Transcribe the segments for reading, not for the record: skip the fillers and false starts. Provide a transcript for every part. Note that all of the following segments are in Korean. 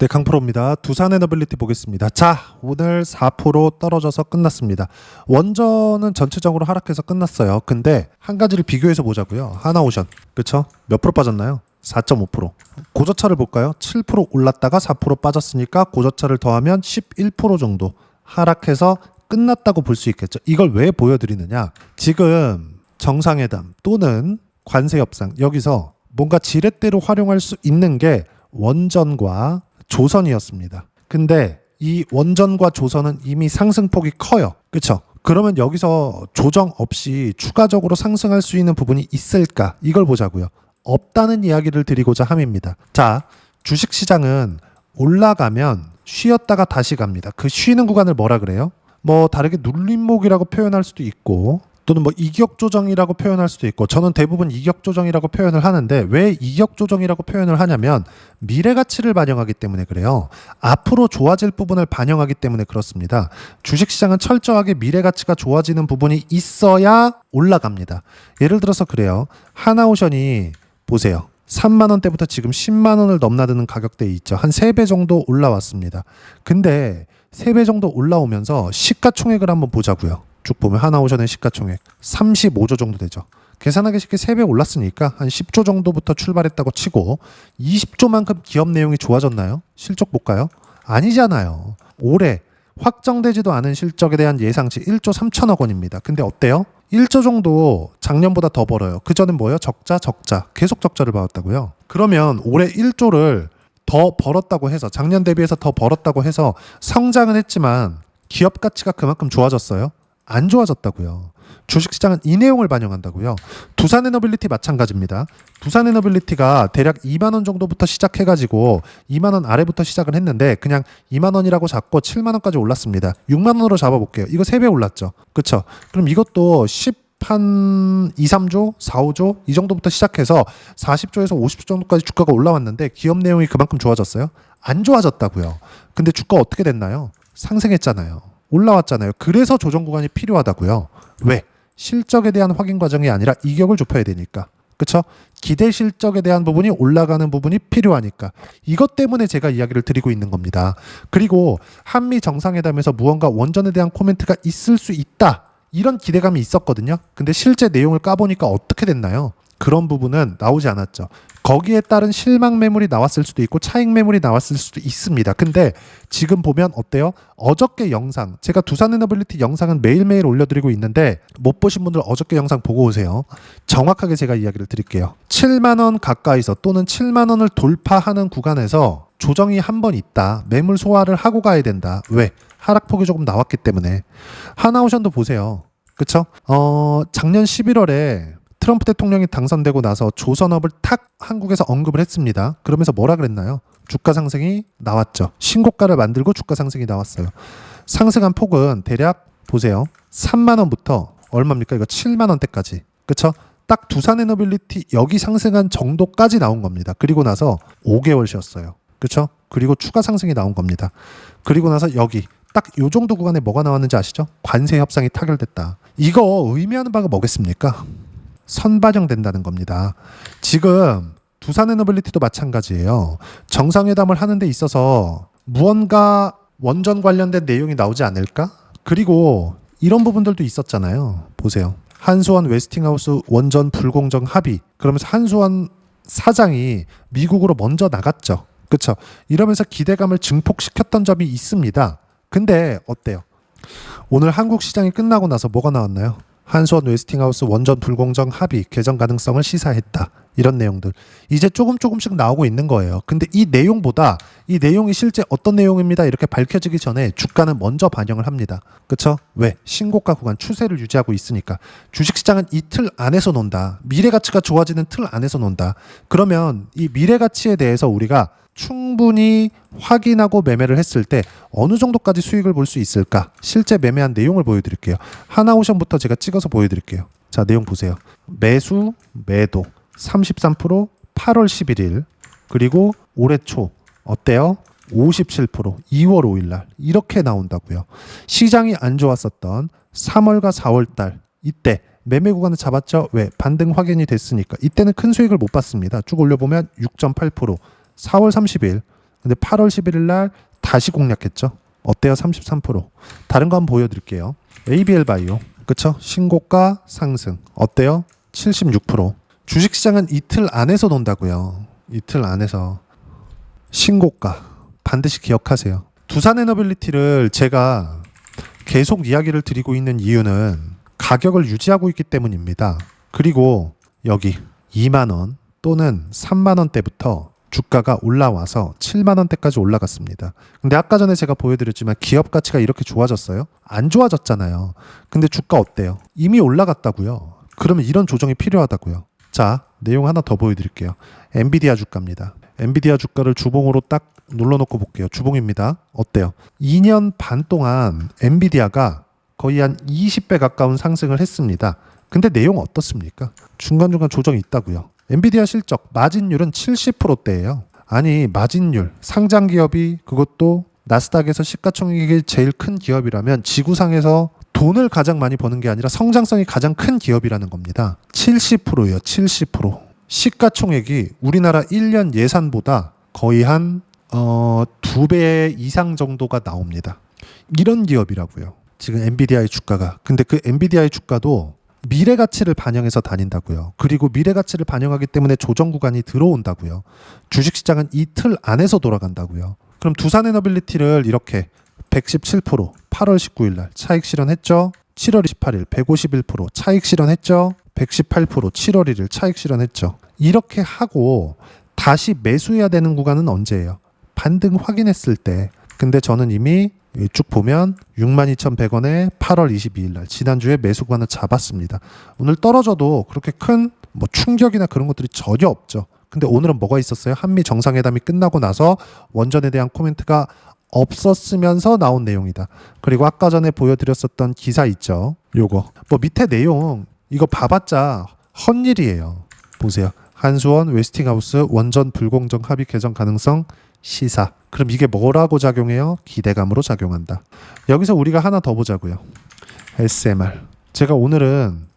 네, 강프로입니다. 두산 에너빌리티 보겠습니다. 자, 오늘 4% 떨어져서 끝났습니다. 원전은 전체적으로 하락해서 끝났어요. 근데 한 가지를 비교해서 보자고요. 하나오션, 그쵸? 몇 프로 빠졌나요? 4.5%. 고저차를 볼까요? 7% 올랐다가 4% 빠졌으니까 고저차를 더하면 11% 정도 하락해서 끝났다고 볼 수 있겠죠. 이걸 왜 보여드리느냐? 지금 정상회담 또는 관세 협상, 여기서 뭔가 지렛대로 활용할 수 있는 게 원전과 조선이었습니다. 근데 이 원전과 조선은 이미 상승폭이 커요. 그렇죠? 그러면 여기서 조정 없이 추가적으로 상승할 수 있는 부분이 있을까? 이걸 보자고요. 없다는 이야기를 드리고자 함입니다. 자, 주식시장은 올라가면 쉬었다가 다시 갑니다. 그 쉬는 구간을 뭐라 그래요? 뭐 다르게 눌림목이라고 표현할 수도 있고, 또는 뭐 이격 조정이라고 표현할 수도 있고, 저는 대부분 이격 조정이라고 표현을 하는데, 왜 이격 조정이라고 표현을 하냐면 미래 가치를 반영하기 때문에 그래요. 앞으로 좋아질 부분을 반영하기 때문에 그렇습니다. 주식시장은 철저하게 미래 가치가 좋아지는 부분이 있어야 올라갑니다. 예를 들어서 그래요. 하나오션이 보세요. 3만 원대부터 지금 10만 원을 넘나드는 가격대에 있죠. 한 3배 정도 올라왔습니다. 근데 3배 정도 올라오면서 시가총액을 한번 보자고요. 쭉 보면 하나오션의 시가총액 35조 정도 되죠. 계산하기 쉽게 3배 올랐으니까 한 10조 정도부터 출발했다고 치고 20조만큼 기업 내용이 좋아졌나요? 실적 볼까요? 아니잖아요. 올해 확정되지도 않은 실적에 대한 예상치 1조 3천억 원입니다. 근데 어때요? 1조 정도 작년보다 더 벌어요. 그전엔 뭐예요? 적자. 계속 적자를 봐왔다고요. 그러면 올해 1조를 더 벌었다고 해서, 작년 대비해서 더 벌었다고 해서 성장은 했지만 기업 가치가 그만큼 좋아졌어요? 안 좋아졌다고요. 주식시장은 이 내용을 반영한다고요. 두산 에너빌리티 마찬가지입니다. 두산 에너빌리티가 대략 2만 원 정도부터 시작해가지고 2만 원 아래부터 시작을 했는데 그냥 2만 원이라고 잡고 7만 원까지 올랐습니다. 6만 원으로 잡아볼게요. 이거 3배 올랐죠. 그쵸? 그럼 이것도 10한 2, 3조, 4, 5조 이 정도부터 시작해서 40조에서 50조 정도까지 주가가 올라왔는데 기업 내용이 그만큼 좋아졌어요? 안 좋아졌다고요. 근데 주가 어떻게 됐나요? 상승했잖아요. 올라왔잖아요. 그래서 조정 구간이 필요하다고요. 왜? 실적에 대한 확인 과정이 아니라 이격을 좁혀야 되니까. 그렇죠? 기대 실적에 대한 부분이 올라가는 부분이 필요하니까. 이것 때문에 제가 이야기를 드리고 있는 겁니다. 그리고 한미 정상회담에서 무언가 원전에 대한 코멘트가 있을 수 있다. 이런 기대감이 있었거든요. 근데 실제 내용을 까보니까 어떻게 됐나요? 그런 부분은 나오지 않았죠. 거기에 따른 실망 매물이 나왔을 수도 있고 차익 매물이 나왔을 수도 있습니다. 근데 지금 보면 어때요? 어저께 영상, 제가 두산 에너빌리티 영상은 매일매일 올려드리고 있는데 못 보신 분들 어저께 영상 보고 오세요. 정확하게 제가 이야기를 드릴게요. 7만 원 가까이서 또는 7만 원을 돌파하는 구간에서 조정이 한 번 있다. 매물 소화를 하고 가야 된다. 왜? 하락폭이 조금 나왔기 때문에. 하나오션도 보세요. 그쵸? 작년 11월에 트럼프 대통령이 당선되고 나서 조선업을 탁 한국에서 언급을 했습니다. 그러면서 뭐라 그랬나요? 주가 상승이 나왔죠. 신고가를 만들고 주가 상승이 나왔어요. 상승한 폭은 대략 보세요. 3만 원부터 얼마입니까? 이거 7만 원대까지. 그쵸? 딱 두산 에너빌리티 여기 상승한 정도까지 나온 겁니다. 그리고 나서 5개월 쉬었어요. 그쵸? 그리고 추가 상승이 나온 겁니다. 그리고 나서 여기 딱 요 정도 구간에 뭐가 나왔는지 아시죠? 관세 협상이 타결됐다. 이거 의미하는 바가 뭐겠습니까? 선반영된다는 겁니다. 지금 두산 에너빌리티도 마찬가지예요. 정상회담을 하는 데 있어서 무언가 원전 관련된 내용이 나오지 않을까? 그리고 이런 부분들도 있었잖아요. 보세요. 한수원 웨스팅하우스 원전 불공정 합의. 그러면서 한수원 사장이 미국으로 먼저 나갔죠. 그렇죠? 이러면서 기대감을 증폭시켰던 점이 있습니다. 근데 어때요? 오늘 한국 시장이 끝나고 나서 뭐가 나왔나요? 한수원 웨스팅하우스 원전 불공정 합의 개정 가능성을 시사했다. 이런 내용들 이제 조금씩 나오고 있는 거예요. 근데 이 내용보다 이 내용이 실제 어떤 내용입니다 이렇게 밝혀지기 전에 주가는 먼저 반영을 합니다. 그렇죠? 왜? 신고가 구간 추세를 유지하고 있으니까. 주식시장은 이 틀 안에서 논다. 미래가치가 좋아지는 틀 안에서 논다. 그러면 이 미래가치에 대해서 우리가 충분히 확인하고 매매를 했을 때 어느 정도까지 수익을 볼 수 있을까? 실제 매매한 내용을 보여드릴게요. 하나오션부터 제가 찍어서 보여드릴게요. 자, 내용 보세요. 매수, 매도 33%, 8월 11일 그리고 올해 초 어때요? 57%, 2월 5일 날 이렇게 나온다고요. 시장이 안 좋았었던 3월과 4월 달 이때 매매 구간을 잡았죠. 왜? 반등 확인이 됐으니까. 이때는 큰 수익을 못 봤습니다. 쭉 올려보면 6.8%, 4월 30일 근데 8월 11일 날 다시 공략했죠. 어때요? 33%. 다른 거 한번 보여드릴게요. ABL 바이오. 그쵸? 신고가 상승. 어때요? 76%. 주식시장은 이틀 안에서 논다고요. 이틀 안에서. 신고가. 반드시 기억하세요. 두산에너빌리티를 제가 계속 이야기를 드리고 있는 이유는 가격을 유지하고 있기 때문입니다. 그리고 여기 2만원 또는 3만원대부터 주가가 올라와서 7만원대까지 올라갔습니다. 근데 아까 전에 제가 보여드렸지만 기업 가치가 이렇게 좋아졌어요? 안 좋아졌잖아요. 근데 주가 어때요? 이미 올라갔다고요. 그러면 이런 조정이 필요하다고요. 자, 내용 하나 더 보여드릴게요. 엔비디아 주가입니다. 엔비디아 주가를 주봉으로 딱 눌러놓고 볼게요. 주봉입니다. 어때요? 2년 반 동안 엔비디아가 거의 한 20배 가까운 상승을 했습니다. 근데 내용 어떻습니까? 중간중간 조정이 있다고요. 엔비디아 실적, 마진율은 70%대예요. 아니, 마진율, 상장 기업이 그것도 나스닥에서 시가총액이 제일 큰 기업이라면 지구상에서 돈을 가장 많이 버는 게 아니라 성장성이 가장 큰 기업이라는 겁니다. 70%예요. 70%. 시가총액이 우리나라 1년 예산보다 거의 한 2배 이상 정도가 나옵니다. 이런 기업이라고요. 지금 엔비디아의 주가가. 근데 그 엔비디아의 주가도 미래 가치를 반영해서 다닌다고요. 그리고 미래 가치를 반영하기 때문에 조정 구간이 들어온다고요. 주식시장은 이틀 안에서 돌아간다고요. 그럼 두산에너빌리티를 이렇게 117% 8월 19일 날 차익 실현했죠. 7월 28일 151% 차익 실현했죠. 118% 7월 1일 차익 실현했죠. 이렇게 하고 다시 매수해야 되는 구간은 언제예요? 반등 확인했을 때. 근데 저는 이미 쭉 보면 62,100원에 8월 22일 날 지난주에 매수 구간을 잡았습니다. 오늘 떨어져도 그렇게 큰 충격이나 그런 것들이 전혀 없죠. 근데 오늘은 뭐가 있었어요? 한미 정상회담이 끝나고 나서 원전에 대한 코멘트가 없었으면서 나온 내용이다. 그리고 아까 전에 보여드렸었던 기사 있죠. 요거 밑에 내용 이거 봐봤자 헛일이에요. 보세요. 한수원 웨스팅하우스 원전 불공정 합의 개정 가능성 시사. 그럼 이게 뭐라고 작용해요? 기대감으로 작용한다. 여기서 우리가 하나 더 보자고요. SMR. 제가 오늘은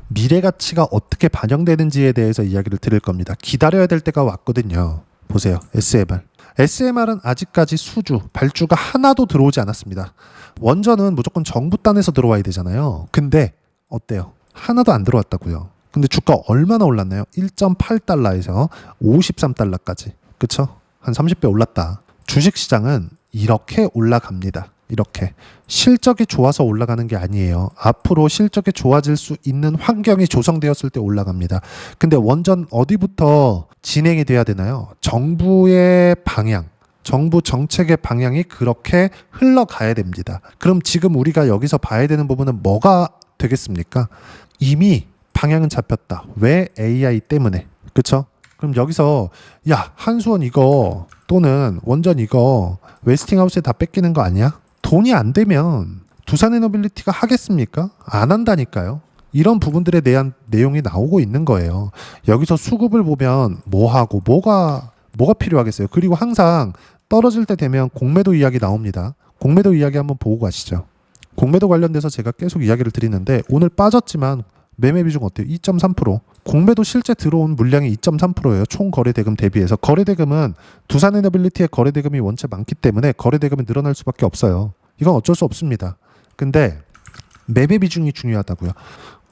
미래 가치가 어떻게 반영되는지에 대해서 이야기를 드릴 겁니다. 기다려야 될 때가 왔거든요. 보세요. SMR. SMR은 아직까지 수주, 발주가 하나도 들어오지 않았습니다. 원전은 무조건 정부 딴에서 들어와야 되잖아요. 근데 어때요? 하나도 안 들어왔다고요. 근데 주가 얼마나 올랐나요? 1.8달러에서 53달러까지. 그쵸? 한 30배 올랐다. 주식시장은 이렇게 올라갑니다. 이렇게. 실적이 좋아서 올라가는 게 아니에요. 앞으로 실적이 좋아질 수 있는 환경이 조성되었을 때 올라갑니다. 근데 원전 어디부터 진행이 돼야 되나요? 정부의 방향, 정부 정책의 방향이 그렇게 흘러가야 됩니다. 그럼 지금 우리가 여기서 봐야 되는 부분은 뭐가 되겠습니까? 이미 방향은 잡혔다. 왜? AI 때문에. 그쵸? 그럼 여기서 야, 한수원 이거 또는 원전 이거 웨스팅하우스에 다 뺏기는 거 아니야? 돈이 안 되면 두산에너빌리티가 하겠습니까? 안 한다니까요. 이런 부분들에 대한 내용이 나오고 있는 거예요. 여기서 수급을 보면 뭐하고 뭐가 필요하겠어요. 그리고 항상 떨어질 때 되면 공매도 이야기 나옵니다. 공매도 이야기 한번 보고 가시죠. 공매도 관련돼서 제가 계속 이야기를 드리는데 오늘 빠졌지만 매매 비중 어때요? 2.3%. 공매도 실제 들어온 물량이 2.3%예요. 총 거래대금 대비해서. 거래대금은 두산에너빌리티의 거래대금이 원체 많기 때문에 거래대금이 늘어날 수밖에 없어요. 이건 어쩔 수 없습니다. 근데 매매 비중이 중요하다고요.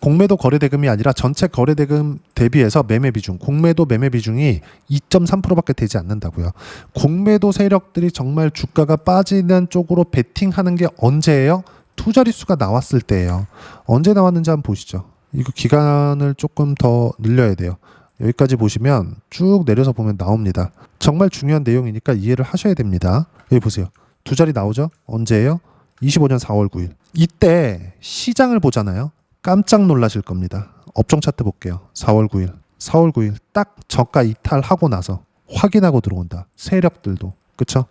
공매도 거래대금이 아니라 전체 거래대금 대비해서 매매 비중, 공매도 매매 비중이 2.3%밖에 되지 않는다고요. 공매도 세력들이 정말 주가가 빠지는 쪽으로 베팅하는 게 언제예요? 두 자릿수가 나왔을 때예요. 언제 나왔는지 한번 보시죠. 이거 기간을 조금 더 늘려야 돼요. 여기까지 보시면 쭉 내려서 보면 나옵니다. 정말 중요한 내용이니까 이해를 하셔야 됩니다. 여기 보세요. 두 자리 나오죠? 언제예요? 25년 4월 9일. 이때 시장을 보잖아요. 깜짝 놀라실 겁니다. 업종 차트 볼게요. 4월 9일. 4월 9일 딱 저가 이탈하고 나서 확인하고 들어온다. 세력들도. 그쵸?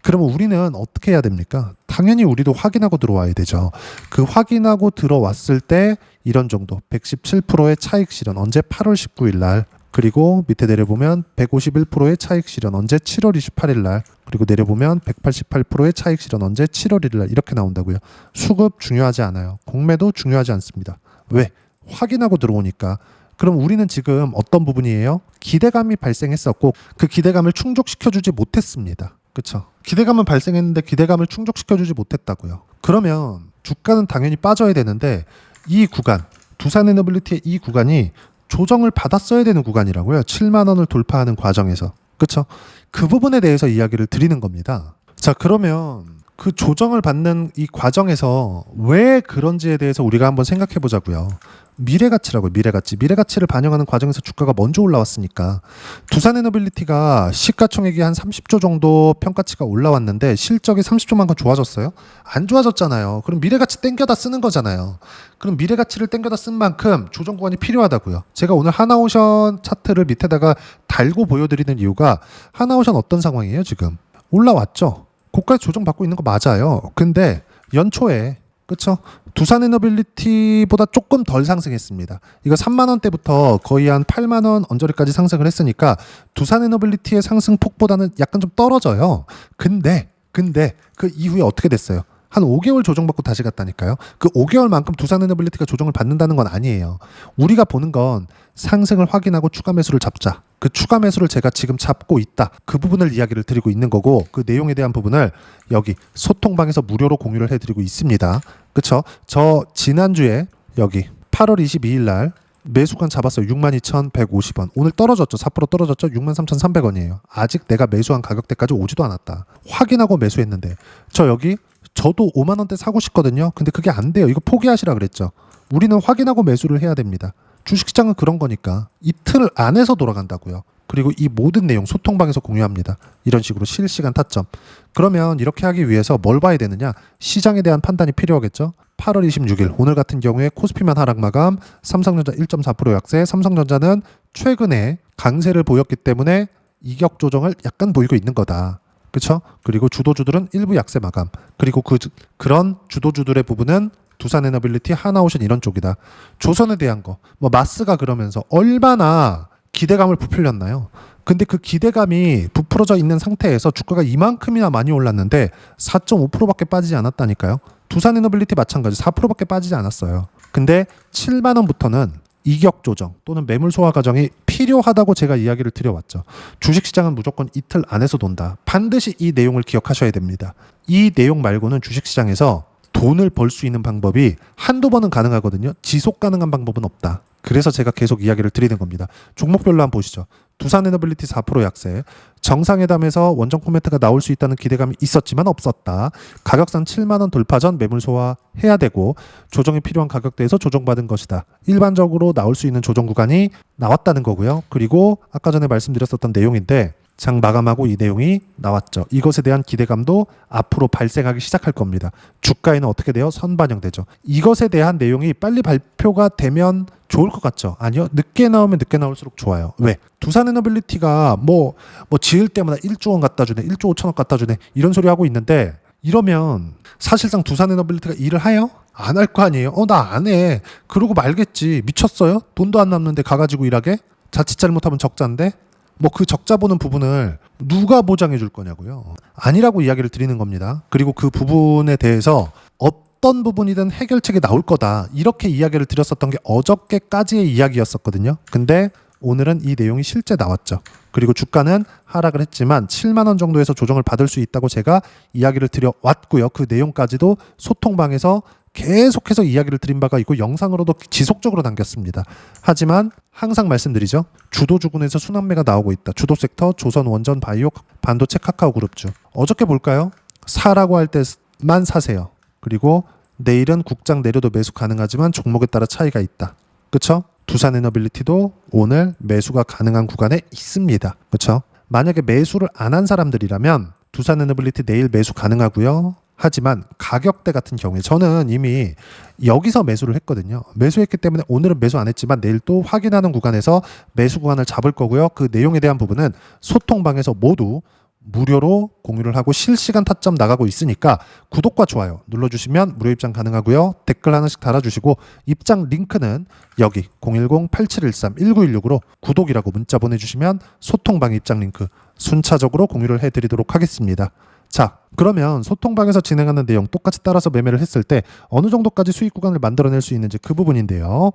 그러면 우리는 어떻게 해야 됩니까? 당연히 우리도 확인하고 들어와야 되죠. 그 확인하고 들어왔을 때 이런 정도 117%의 차익 실현 언제? 8월 19일 날. 그리고 밑에 내려보면 151%의 차익 실현 언제? 7월 28일 날. 그리고 내려보면 188%의 차익 실현 언제? 7월 1일 날. 이렇게 나온다고요. 수급 중요하지 않아요. 공매도 중요하지 않습니다. 왜? 확인하고 들어오니까. 그럼 우리는 지금 어떤 부분이에요? 기대감이 발생했었고 그 기대감을 충족시켜주지 못했습니다. 그렇죠? 기대감은 발생했는데 기대감을 충족시켜주지 못했다고요. 그러면 주가는 당연히 빠져야 되는데 이 구간, 두산에너빌리티의 이 구간이 조정을 받았어야 되는 구간이라고요. 7만 원을 돌파하는 과정에서. 그렇죠? 그 부분에 대해서 이야기를 드리는 겁니다. 자, 그러면 그 조정을 받는 이 과정에서 왜 그런지에 대해서 우리가 한번 생각해 보자고요. 미래가치라고요. 미래가치를 반영하는 과정에서 주가가 먼저 올라왔으니까 두산에너빌리티가 시가총액이 한 30조 정도 평가치가 올라왔는데 실적이 30조만큼 좋아졌어요? 안 좋아졌잖아요. 그럼 미래가치 땡겨다 쓰는 거잖아요. 그럼 미래가치를 땡겨다 쓴 만큼 조정 구간이 필요하다고요. 제가 오늘 하나오션 차트를 밑에다가 달고 보여드리는 이유가 하나오션 어떤 상황이에요 지금? 올라왔죠. 고가에 조정받고 있는 거 맞아요. 근데 연초에 그렇죠? 두산에너빌리티보다 조금 덜 상승했습니다. 이거 3만 원대부터 거의 한 8만 원 언저리까지 상승을 했으니까 두산에너빌리티의 상승폭보다는 약간 좀 떨어져요. 근데 그 이후에 어떻게 됐어요? 한 5개월 조정받고 다시 갔다니까요. 그 5개월만큼 두산에너빌리티가 조정을 받는다는 건 아니에요. 우리가 보는 건 상승을 확인하고 추가 매수를 잡자. 그 추가 매수를 제가 지금 잡고 있다. 그 부분을 이야기를 드리고 있는 거고 그 내용에 대한 부분을 여기 소통방에서 무료로 공유를 해드리고 있습니다. 그쵸? 저 지난주에 여기 8월 22일 날 매수권 잡았어요. 62,150원. 오늘 떨어졌죠. 4% 떨어졌죠. 63,300원이에요. 아직 내가 매수한 가격대까지 오지도 않았다. 확인하고 매수했는데 저도 5만 원대 사고 싶거든요. 근데 그게 안 돼요. 이거 포기하시라 그랬죠. 우리는 확인하고 매수를 해야 됩니다. 주식시장은 그런 거니까 이틀 안에서 돌아간다고요. 그리고 이 모든 내용 소통방에서 공유합니다. 이런 식으로 실시간 타점. 그러면 이렇게 하기 위해서 뭘 봐야 되느냐? 시장에 대한 판단이 필요하겠죠. 8월 26일 오늘 같은 경우에 코스피만 하락 마감, 삼성전자 1.4% 약세. 삼성전자는 최근에 강세를 보였기 때문에 이격 조정을 약간 보이고 있는 거다. 그렇죠? 그리고 주도주들은 일부 약세 마감. 그리고 그런 주도주들의 부분은 두산에너빌리티, 하나오션 이런 쪽이다. 조선에 대한 거, 뭐 마스가 그러면서 얼마나 기대감을 부풀렸나요? 근데 그 기대감이 부풀어져 있는 상태에서 주가가 이만큼이나 많이 올랐는데 4.5%밖에 빠지지 않았다니까요. 두산에너빌리티 마찬가지 4%밖에 빠지지 않았어요. 근데 7만 원부터는 이격 조정 또는 매물 소화 과정이 필요하다고 제가 이야기를 드려왔죠. 주식시장은 무조건 이틀 안에서 돈다. 반드시 이 내용을 기억하셔야 됩니다. 이 내용 말고는 주식시장에서 돈을 벌 수 있는 방법이 한두 번은 가능하거든요. 지속 가능한 방법은 없다. 그래서 제가 계속 이야기를 드리는 겁니다. 종목별로 한번 보시죠. 두산에너빌리티 4% 약세. 정상회담에서 원정 코멘트가 나올 수 있다는 기대감이 있었지만 없었다. 가격상 7만 원 돌파 전 매물 소화해야 되고 조정이 필요한 가격대에서 조정받은 것이다. 일반적으로 나올 수 있는 조정 구간이 나왔다는 거고요. 그리고 아까 전에 말씀드렸었던 내용인데 장 마감하고 이 내용이 나왔죠. 이것에 대한 기대감도 앞으로 발생하기 시작할 겁니다. 주가에는 어떻게 돼요? 선반영되죠. 이것에 대한 내용이 빨리 발표가 되면 좋을 것 같죠? 아니요. 늦게 나오면 늦게 나올수록 좋아요. 왜? 두산에너빌리티가 뭐 지을 때마다 1조 원 갖다 주네, 1조 5천억 갖다 주네 이런 소리 하고 있는데 이러면 사실상 두산에너빌리티가 일을 해요? 안 할 거 아니에요? 나 안 해. 그러고 말겠지. 미쳤어요? 돈도 안 남는데 가가지고 일하게? 자칫 잘못하면 적자인데? 뭐 그 적자 보는 부분을 누가 보장해 줄 거냐고요. 아니라고 이야기를 드리는 겁니다. 그리고 그 부분에 대해서 어떤 부분이든 해결책이 나올 거다. 이렇게 이야기를 드렸었던 게 어저께까지의 이야기였었거든요. 근데 오늘은 이 내용이 실제 나왔죠. 그리고 주가는 하락을 했지만 7만 원 정도에서 조정을 받을 수 있다고 제가 이야기를 드려왔고요. 그 내용까지도 소통방에서 계속해서 이야기를 드린 바가 있고 영상으로도 지속적으로 남겼습니다. 하지만 항상 말씀드리죠. 주도주군에서 순환매가 나오고 있다. 주도 섹터 조선 원전 바이오 반도체 카카오 그룹주. 어저께 볼까요? 사라고 할 때만 사세요. 그리고 내일은 국장 내려도 매수 가능하지만 종목에 따라 차이가 있다. 그렇죠? 두산에너빌리티도 오늘 매수가 가능한 구간에 있습니다. 그렇죠? 만약에 매수를 안 한 사람들이라면 두산에너빌리티 내일 매수 가능하고요. 하지만 가격대 같은 경우에 저는 이미 여기서 매수를 했거든요. 매수했기 때문에 오늘은 매수 안 했지만 내일 또 확인하는 구간에서 매수 구간을 잡을 거고요. 그 내용에 대한 부분은 소통방에서 모두 무료로 공유를 하고 실시간 타점 나가고 있으니까 구독과 좋아요 눌러주시면 무료 입장 가능하고요. 댓글 하나씩 달아주시고 입장 링크는 여기 010-8713-1916으로 구독이라고 문자 보내주시면 소통방 입장 링크 순차적으로 공유를 해드리도록 하겠습니다. 자, 그러면 소통방에서 진행하는 내용 똑같이 따라서 매매를 했을 때 어느 정도까지 수익 구간을 만들어낼 수 있는지 그 부분인데요.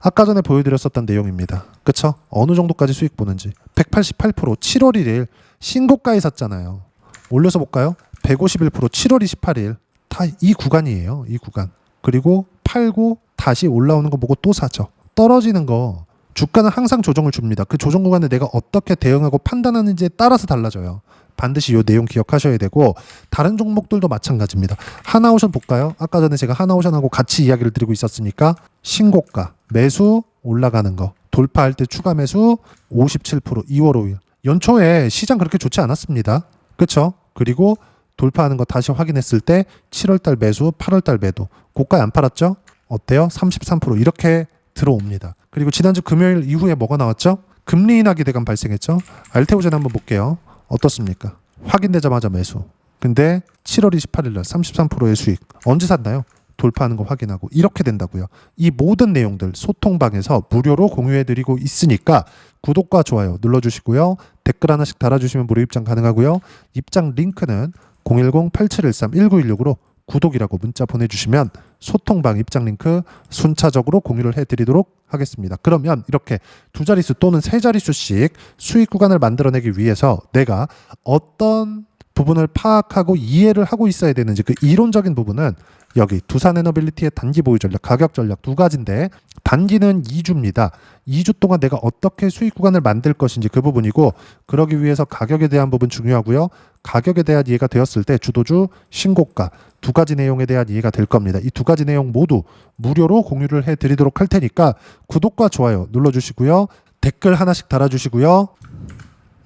아까 전에 보여드렸었던 내용입니다. 그쵸? 어느 정도까지 수익 보는지. 188% 7월 1일 신고가에 샀잖아요. 올려서 볼까요? 151% 7월 28일 다 이 구간이에요. 이 구간. 그리고 팔고 다시 올라오는 거 보고 또 사죠. 떨어지는 거 주가는 항상 조정을 줍니다. 그 조정 구간에 내가 어떻게 대응하고 판단하는지에 따라서 달라져요. 반드시 이 내용 기억하셔야 되고 다른 종목들도 마찬가지입니다. 하나오션 볼까요? 아까 전에 제가 하나오션하고 같이 이야기를 드리고 있었으니까 신고가 매수 올라가는 거 돌파할 때 추가 매수 57% 2월 5일 연초에 시장 그렇게 좋지 않았습니다. 그렇죠? 그리고 돌파하는 거 다시 확인했을 때 7월달 매수 8월달 매도 고가에 안 팔았죠? 어때요? 33% 이렇게 들어옵니다. 그리고 지난주 금요일 이후에 뭐가 나왔죠? 금리 인하 기대감 발생했죠? 알테오젠 한번 볼게요. 어떻습니까? 확인되자마자 매수. 근데 7월 28일 날 33%의 수익. 언제 샀나요? 돌파하는 거 확인하고 이렇게 된다고요. 이 모든 내용들 소통방에서 무료로 공유해드리고 있으니까 구독과 좋아요 눌러주시고요. 댓글 하나씩 달아주시면 무료 입장 가능하고요. 입장 링크는 010-8713-1916으로 구독이라고 문자 보내주시면 소통방 입장 링크 순차적으로 공유를 해드리도록 하겠습니다. 그러면 이렇게 두 자릿수 또는 세 자릿수씩 수익 구간을 만들어내기 위해서 내가 어떤 부분을 파악하고 이해를 하고 있어야 되는지 그 이론적인 부분은 여기 두산에너빌리티의 단기 보유 전략, 가격 전략 두 가지인데 단기는 2주입니다. 2주 동안 내가 어떻게 수익 구간을 만들 것인지 그 부분이고 그러기 위해서 가격에 대한 부분 중요하고요. 가격에 대한 이해가 되었을 때 주도주, 신고가 두 가지 내용에 대한 이해가 될 겁니다. 이 두 가지 내용 모두 무료로 공유를 해드리도록 할 테니까 구독과 좋아요 눌러주시고요. 댓글 하나씩 달아주시고요.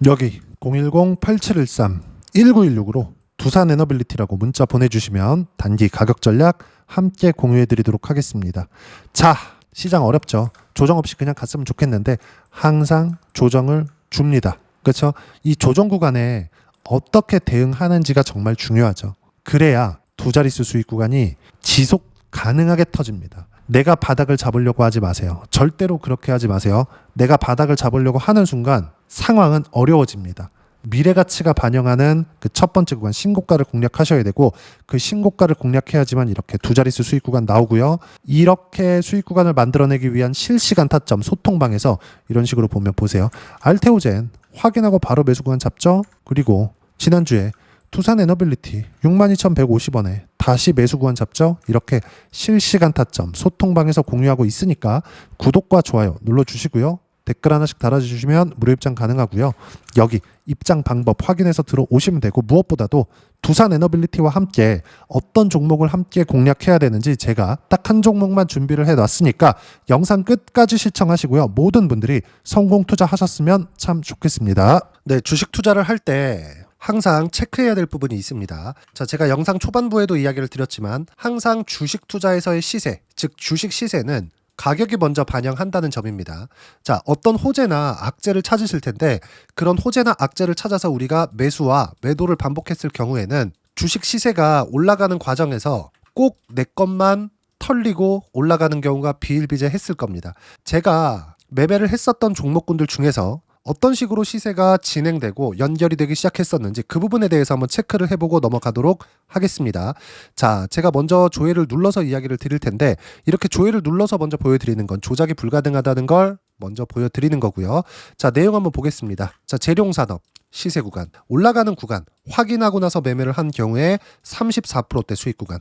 여기 010-8713-1916으로 두산에너빌리티라고 문자 보내주시면 단기 가격 전략 함께 공유해드리도록 하겠습니다. 자, 시장 어렵죠. 조정 없이 그냥 갔으면 좋겠는데 항상 조정을 줍니다. 그렇죠? 이 조정 구간에 어떻게 대응하는지가 정말 중요하죠. 그래야 두 자릿수 수익 구간이 지속 가능하게 터집니다. 내가 바닥을 잡으려고 하지 마세요. 절대로 그렇게 하지 마세요. 내가 바닥을 잡으려고 하는 순간 상황은 어려워집니다. 미래 가치가 반영하는 그 첫 번째 구간 신고가를 공략하셔야 되고 그 신고가를 공략해야지만 이렇게 두 자릿수 수익 구간 나오고요. 이렇게 수익 구간을 만들어내기 위한 실시간 타점 소통방에서 이런 식으로 보면 보세요. 알테오젠 확인하고 바로 매수 구간 잡죠. 그리고 지난주에 두산에너빌리티 62,150원에 다시 매수 구간 잡죠. 이렇게 실시간 타점 소통방에서 공유하고 있으니까 구독과 좋아요 눌러주시고요. 댓글 하나씩 달아주시면 무료 입장 가능하고요. 여기 입장 방법 확인해서 들어오시면 되고 무엇보다도 두산에너빌리티와 함께 어떤 종목을 함께 공략해야 되는지 제가 딱 한 종목만 준비를 해놨으니까 영상 끝까지 시청하시고요. 모든 분들이 성공 투자하셨으면 참 좋겠습니다. 네, 주식 투자를 할 때 항상 체크해야 될 부분이 있습니다. 자, 제가 영상 초반부에도 이야기를 드렸지만 항상 주식 투자에서의 시세, 즉 주식 시세는 가격이 먼저 반영한다는 점입니다. 자, 어떤 호재나 악재를 찾으실 텐데 그런 호재나 악재를 찾아서 우리가 매수와 매도를 반복했을 경우에는 주식 시세가 올라가는 과정에서 꼭 내 것만 털리고 올라가는 경우가 비일비재했을 겁니다. 제가 매매를 했었던 종목군들 중에서 어떤 식으로 시세가 진행되고 연결이 되기 시작했었는지 그 부분에 대해서 한번 체크를 해보고 넘어가도록 하겠습니다. 자, 제가 먼저 조회를 눌러서 이야기를 드릴 텐데 이렇게 조회를 눌러서 먼저 보여드리는 건 조작이 불가능하다는 걸 먼저 보여드리는 거고요. 자, 내용 한번 보겠습니다. 자, 재룡산업 시세 구간 올라가는 구간 확인하고 나서 매매를 한 경우에 34%대 수익 구간.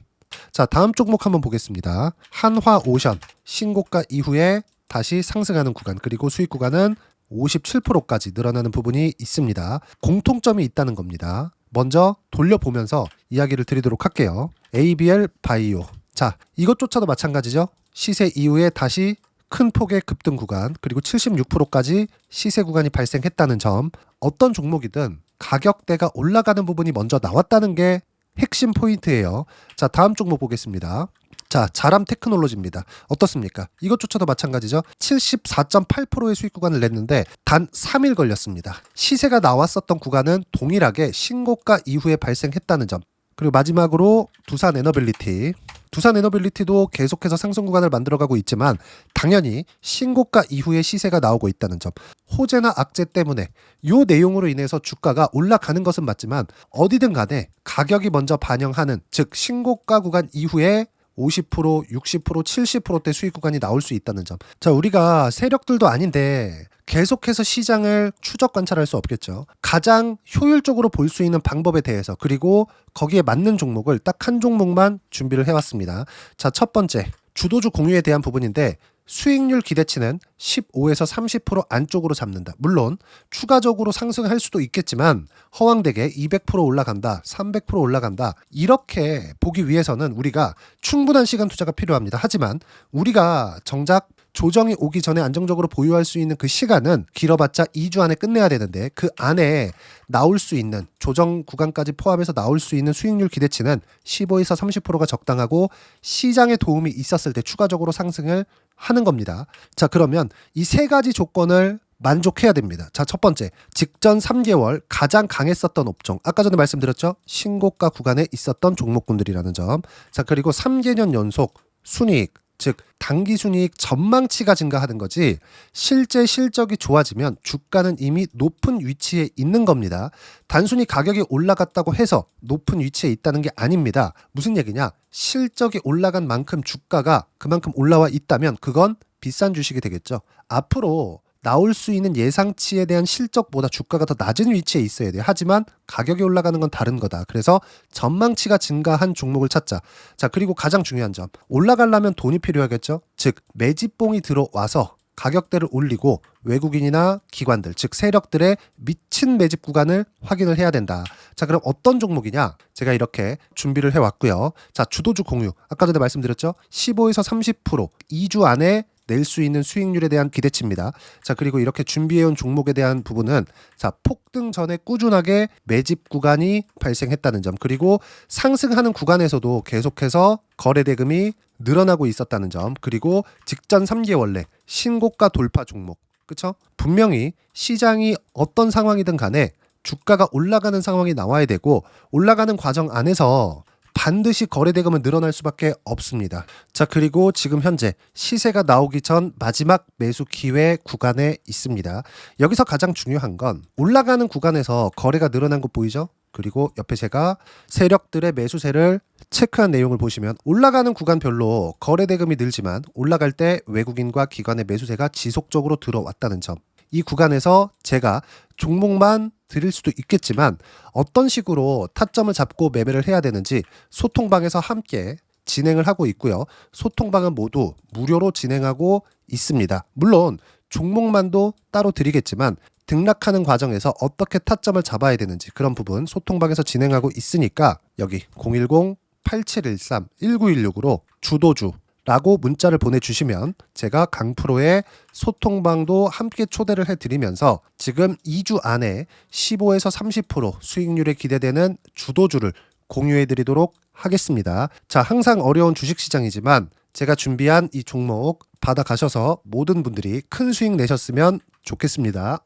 자, 다음 종목 한번 보겠습니다. 한화오션 신고가 이후에 다시 상승하는 구간 그리고 수익 구간은 57%까지 늘어나는 부분이 있습니다. 공통점이 있다는 겁니다. 먼저 돌려보면서 이야기를 드리도록 할게요. ABL 바이오. 자, 이것조차도 마찬가지죠. 시세 이후에 다시 큰 폭의 급등 구간 그리고 76%까지 시세 구간이 발생했다는 점. 어떤 종목이든 가격대가 올라가는 부분이 먼저 나왔다는 게 핵심 포인트예요. 자, 다음 종목 보겠습니다. 자, 자람 테크놀로지입니다. 어떻습니까? 이것조차도 마찬가지죠. 74.8%의 수익 구간을 냈는데 단 3일 걸렸습니다. 시세가 나왔었던 구간은 동일하게 신고가 이후에 발생했다는 점. 그리고 마지막으로 두산에너빌리티. 두산에너빌리티도 계속해서 상승 구간을 만들어가고 있지만 당연히 신고가 이후에 시세가 나오고 있다는 점. 호재나 악재 때문에 이 내용으로 인해서 주가가 올라가는 것은 맞지만 어디든 간에 가격이 먼저 반영하는 즉 신고가 구간 이후에 50%, 60%, 70%대 수익 구간이 나올 수 있다는 점. 자, 우리가 세력들도 아닌데 계속해서 시장을 추적 관찰할 수 없겠죠. 가장 효율적으로 볼 수 있는 방법에 대해서, 그리고 거기에 맞는 종목을 딱 한 종목만 준비를 해왔습니다. 자, 첫 번째, 주도주 공유에 대한 부분인데 수익률 기대치는 15에서 30% 안쪽으로 잡는다. 물론 추가적으로 상승할 수도 있겠지만 허황되게 200% 올라간다, 300% 올라간다, 이렇게 보기 위해서는 우리가 충분한 시간 투자가 필요합니다. 하지만 우리가 정작 조정이 오기 전에 안정적으로 보유할 수 있는 그 시간은 길어봤자 2주 안에 끝내야 되는데, 그 안에 나올 수 있는 조정 구간까지 포함해서 나올 수 있는 수익률 기대치는 15에서 30%가 적당하고 시장에 도움이 있었을 때 추가적으로 상승을 하는 겁니다. 자, 그러면 이 세 가지 조건을 만족해야 됩니다. 자, 첫 번째, 직전 3개월 가장 강했었던 업종, 아까 전에 말씀드렸죠? 신고가 구간에 있었던 종목군들이라는 점. 자, 그리고 3개년 연속 순이익, 즉 단기 순이익 전망치가 증가하는 거지, 실제 실적이 좋아지면 주가는 이미 높은 위치에 있는 겁니다. 단순히 가격이 올라갔다고 해서 높은 위치에 있다는 게 아닙니다. 무슨 얘기냐? 실적이 올라간 만큼 주가가 그만큼 올라와 있다면 그건 비싼 주식이 되겠죠. 앞으로 나올 수 있는 예상치에 대한 실적보다 주가가 더 낮은 위치에 있어야 돼요. 하지만 가격이 올라가는 건 다른 거다. 그래서 전망치가 증가한 종목을 찾자. 자, 그리고 가장 중요한 점, 올라가려면 돈이 필요하겠죠. 즉 매집봉이 들어와서 가격대를 올리고 외국인이나 기관들, 즉 세력들의 미친 매집 구간을 확인을 해야 된다. 자, 그럼 어떤 종목이냐? 제가 이렇게 준비를 해왔고요. 자, 주도주 공유, 아까 전에 말씀드렸죠? 15에서 30% 2주 안에 낼 수 있는 수익률에 대한 기대치입니다. 자, 그리고 이렇게 준비해온 종목에 대한 부분은, 자, 폭등 전에 꾸준하게 매집 구간이 발생했다는 점, 그리고 상승하는 구간에서도 계속해서 거래 대금이 늘어나고 있었다는 점, 그리고 직전 3개월 내 신고가 돌파 종목, 그쵸? 분명히 시장이 어떤 상황이든 간에 주가가 올라가는 상황이 나와야 되고, 올라가는 과정 안에서 반드시 거래 대금은 늘어날 수밖에 없습니다. 자, 그리고 지금 현재 시세가 나오기 전 마지막 매수 기회 구간에 있습니다. 여기서 가장 중요한 건 올라가는 구간에서 거래가 늘어난 거 보이죠? 그리고 옆에 제가 세력들의 매수세를 체크한 내용을 보시면 올라가는 구간별로 거래 대금이 늘지만 올라갈 때 외국인과 기관의 매수세가 지속적으로 들어왔다는 점. 이 구간에서 제가 종목만 드릴 수도 있겠지만 어떤 식으로 타점을 잡고 매매를 해야 되는지 소통방에서 함께 진행을 하고 있고요. 소통방은 모두 무료로 진행하고 있습니다. 물론 종목만도 따로 드리겠지만 등락하는 과정에서 어떻게 타점을 잡아야 되는지 그런 부분 소통방에서 진행하고 있으니까 여기 010-8713-1916으로 주도주 라고 문자를 보내주시면 제가 강프로의 소통방도 함께 초대를 해드리면서 지금 2주 안에 15에서 30% 수익률에 기대되는 주도주를 공유해드리도록 하겠습니다. 자, 항상 어려운 주식시장이지만 제가 준비한 이 종목 받아가셔서 모든 분들이 큰 수익 내셨으면 좋겠습니다.